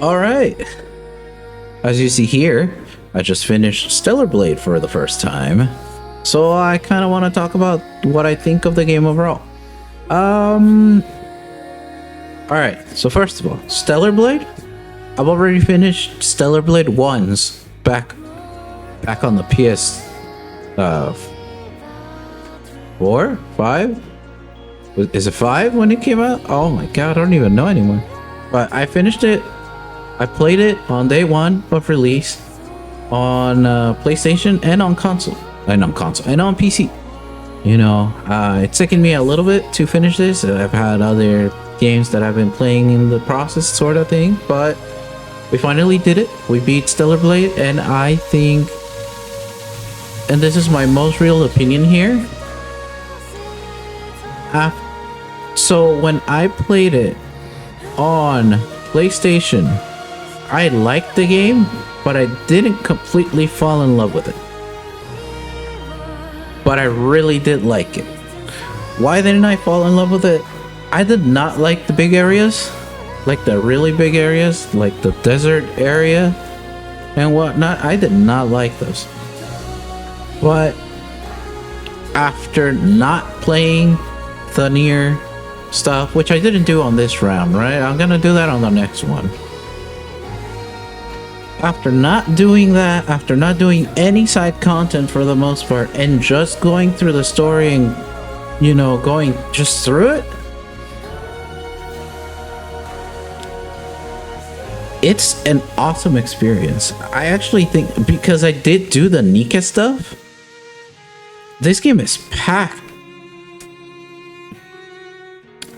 All right. As you see here, I just finished Stellar Blade for the first time. So I kind of want to talk about what I think of the game overall. All right. So first of all, Stellar Blade. I've already finished Stellar Blade once back on the PS 4, 5. Is it 5 when it came out? Oh my god, I don't even know anymore. But I finished it. I played it on day one of release on PlayStation and on console. And on PC. You know, it's taken me a little bit to finish this. I've had other games that I've been playing in the process, sort of thing. But we finally did it. We beat Stellar Blade, and I think, and this is my most real opinion here. So when I played it on PlayStation, I liked the game, but I didn't completely fall in love with it. But I really did like it. Why didn't I fall in love with it? I did not like the big areas, like the really big areas, like the desert area and whatnot. I did not like those. But after not playing the near stuff, which I didn't do on this round, right? I'm gonna do that on the next one. After not doing that, after not doing any side content for the most part, and just going through the story and, you know, going just through it, it's an awesome experience. I actually think, because I did do the Nika stuff, this game is packed.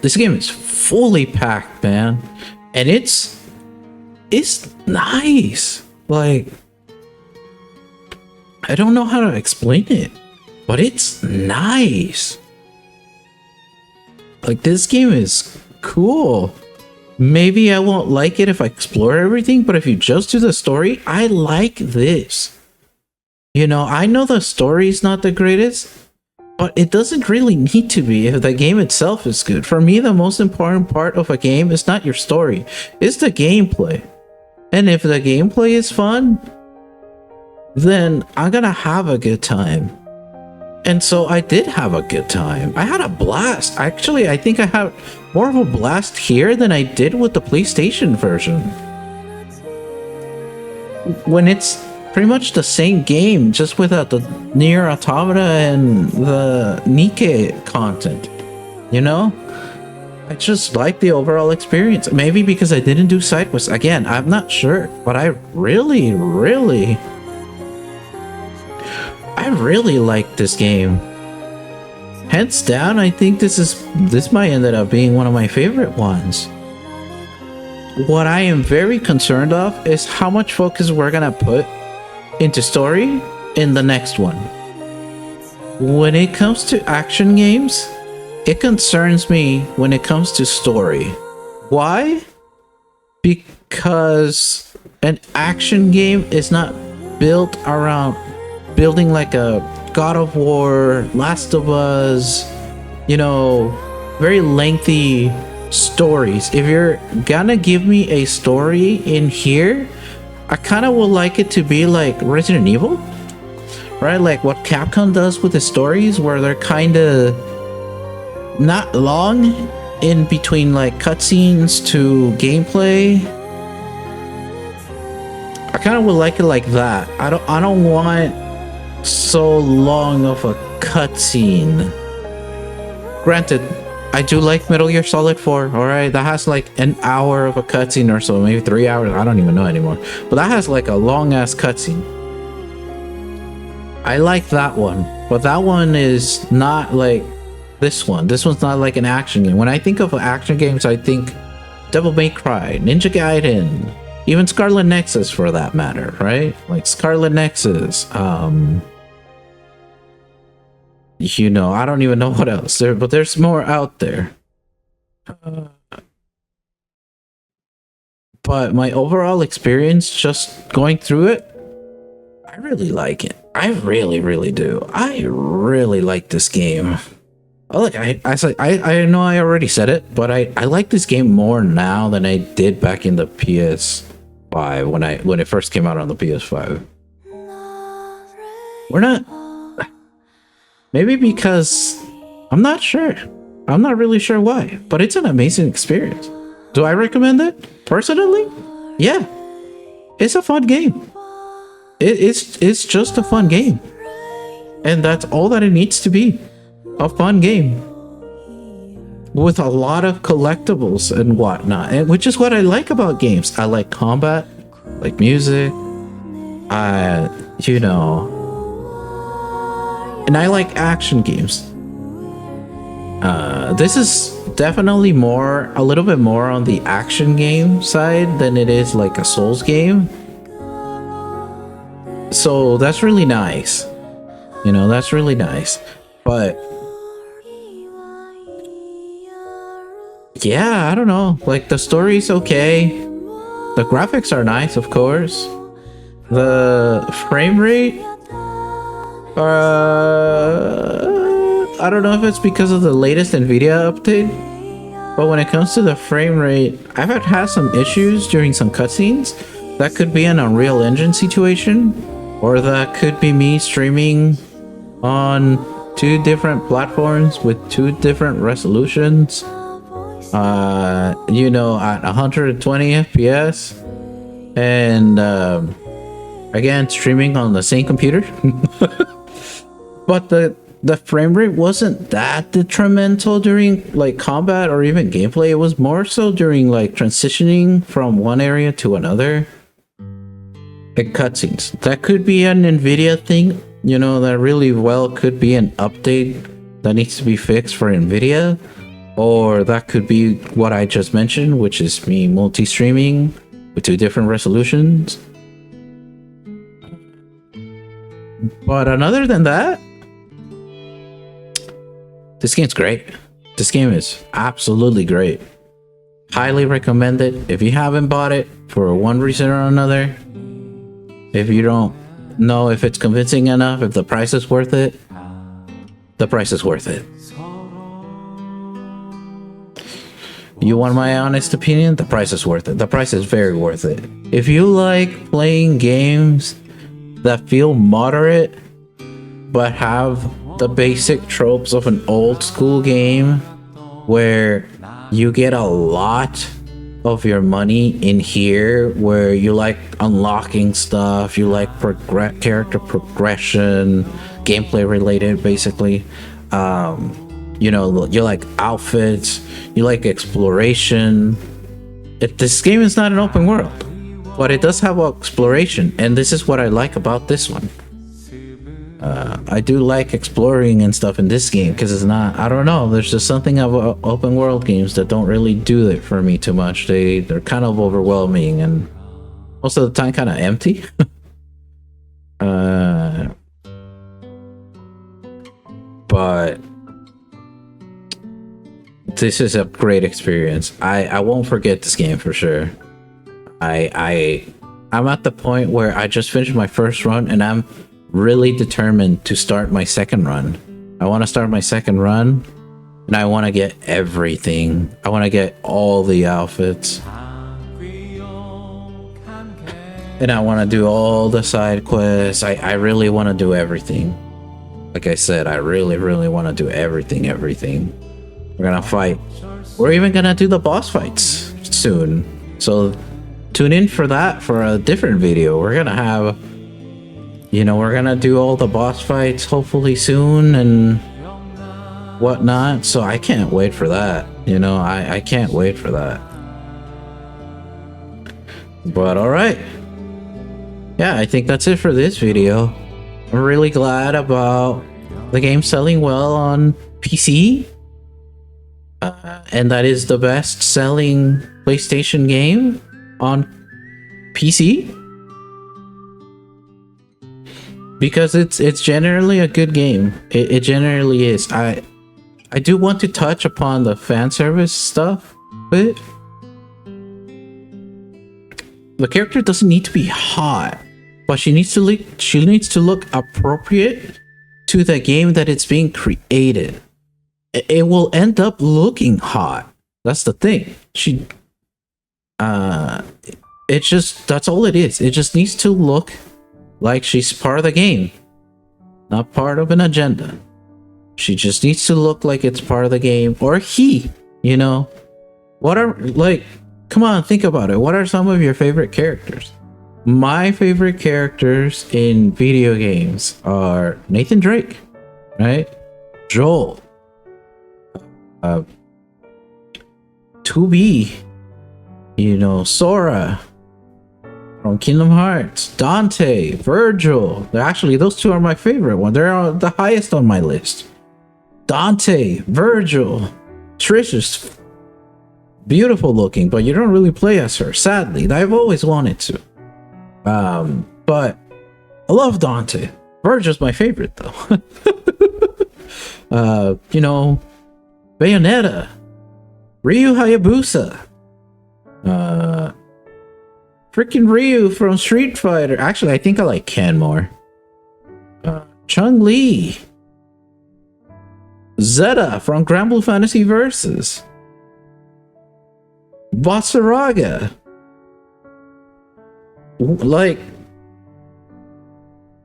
This game is fully packed, man. And it's nice. Like, I don't know how to explain it, but it's nice. Like, this game is cool. Maybe I won't like it if I explore everything, but if you just do the story, I like this. You know, I know the story is not the greatest, but it doesn't really need to be if the game itself is good. For me, the most important part of a game is not your story, it's the gameplay. And if the gameplay is fun, then I'm gonna have a good time. And so I did have a good time. I had a blast. Actually, I think I had more of a blast here than I did with the PlayStation version. When it's pretty much the same game, just without the Nier Automata and the Nike content, you know? I just like the overall experience. Maybe because I didn't do side quests. Again, I'm not sure, but I really like this game. Hands down, I think this might end up being one of my favorite ones. What I am very concerned of is how much focus we're gonna put into story in the next one. When it comes to action games, it concerns me when it comes to story. Why? Because an action game is not built around building like a God of War, Last of Us, you know, very lengthy stories. If you're gonna give me a story in here, I kind of would like it to be like Resident Evil, right? Like what Capcom does with the stories, where they're kind of not long in between like cutscenes to gameplay. I kind of would like it like that. I don't want so long of a cutscene. Granted, I do like Metal Gear Solid 4, alright? That has like an hour of a cutscene or so, maybe 3 hours, I don't even know anymore. But that has like a long ass cutscene. I like that one, but that one is not like this one. This one's not like an action game. When I think of action games, I think Devil May Cry, Ninja Gaiden, even Scarlet Nexus for that matter, right? Like Scarlet Nexus, you know, I don't even know what else there, but there's more out there. But my overall experience just going through it, I really like it. I really do. I really like this game. Oh, look, I know I already said it, but I like this game more now than I did back in the PS PS5 when it first came out on the PS5. We're not. Maybe because I'm not sure. I'm not really sure why, but it's an amazing experience. Do I recommend it personally? Yeah, it's a fun game. It's just a fun game, and that's all that it needs to be. A fun game with a lot of collectibles and whatnot, and which is what I like about games. I like combat, like music, you know, and I like action games. This is definitely a little bit more on the action game side than it is like a Souls game. So that's really nice. You know, that's really nice. But yeah, I don't know. Like, the story's okay. The graphics are nice, of course. The frame rate, I don't know if it's because of the latest Nvidia update, but when it comes to the frame rate, I've had some issues during some cutscenes. That could be an Unreal Engine situation, or that could be me streaming on 2 different platforms with 2 different resolutions. You know, at 120 FPS, and again, streaming on the same computer. But the frame rate wasn't that detrimental during like combat or even gameplay. It was more so during like transitioning from one area to another. And cutscenes. That could be an Nvidia thing, you know, that really well could be an update that needs to be fixed for Nvidia. Or that could be what I just mentioned, which is me multi-streaming with 2 different resolutions. But other than that, this game's great. This game is absolutely great. Highly recommend it. If you haven't bought it for one reason or another, if you don't know if it's convincing enough, if the price is worth it, the price is worth it. You want my honest opinion? The price is worth it. The price is very worth it. If you like playing games that feel moderate but have the basic tropes of an old school game where you get a lot of your money in here, where you like unlocking stuff, you like character progression, gameplay related basically, you know, you like outfits, you like exploration. This game is not an open world, but it does have exploration, and this is what I like about this one. I do like exploring and stuff in this game, because it's not, I don't know, there's just something about open world games that don't really do it for me too much. They're kind of overwhelming and most of the time kind of empty. But this is a great experience. I won't forget this game for sure. I'm at the point where I just finished my first run and I'm really determined to start my second run. I want to start my second run and I want to get everything. I want to get all the outfits. And I want to do all the side quests. I really want to do everything. Like I said, I really want to do everything. We're gonna fight. We're even gonna do the boss fights soon. So tune in for that for a different video. We're gonna have, you know, we're gonna do all the boss fights hopefully soon and whatnot. So I can't wait for that. You know, I can't wait for that. But alright. Yeah, I think that's it for this video. I'm really glad about the game selling well on PC. And that is the best selling PlayStation game on PC. Because it's generally a good game. It generally is. I do want to touch upon the fan service stuff, but the character doesn't need to be hot, but she needs to look appropriate to the game that it's being created. It will end up looking hot. That's the thing. It's just, that's all it is. It just needs to look like she's part of the game, not part of an agenda. She just needs to look like it's part of the game, or he, you know. What are, like, come on, think about it. What are some of your favorite characters? My favorite characters in video games are Nathan Drake, right? Joel, 2B, you know, Sora from Kingdom Hearts, Dante, Virgil. Actually, those two are my favorite one. They're the highest on my list. Dante, Virgil, Trish is beautiful looking, but you don't really play as her, sadly. I've always wanted to. But I love Dante. Virgil's my favorite though. You know, Bayonetta, Ryu Hayabusa, freaking Ryu from Street Fighter. Actually, I think I like Ken more. Chun-Li, Zeta from Granblue Fantasy Versus, Basaraga. Like,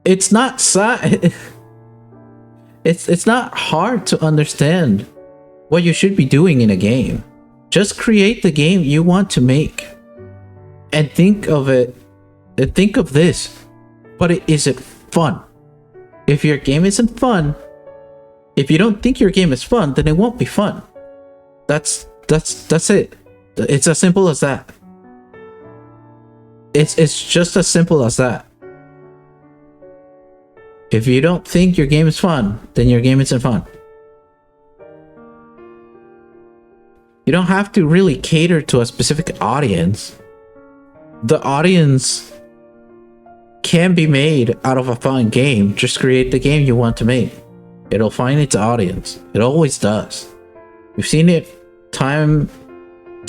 it's not it's not hard to understand what you should be doing in a game. Just create the game you want to make and think of it, and think of this, but is it fun? If your game isn't fun, if you don't think your game is fun, then it won't be fun. That's it. It's as simple as that. It's just as simple as that. If you don't think your game is fun, then your game isn't fun. You don't have to really cater to a specific audience. The audience can be made out of a fun game. Just create the game you want to make. It'll find its audience. It always does. We've seen it time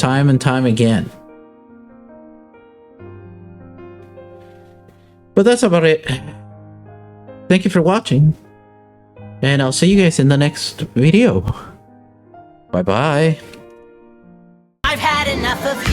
and time again. But that's about it. Thank you for watching, and I'll see you guys in the next video. Bye bye. I've had enough of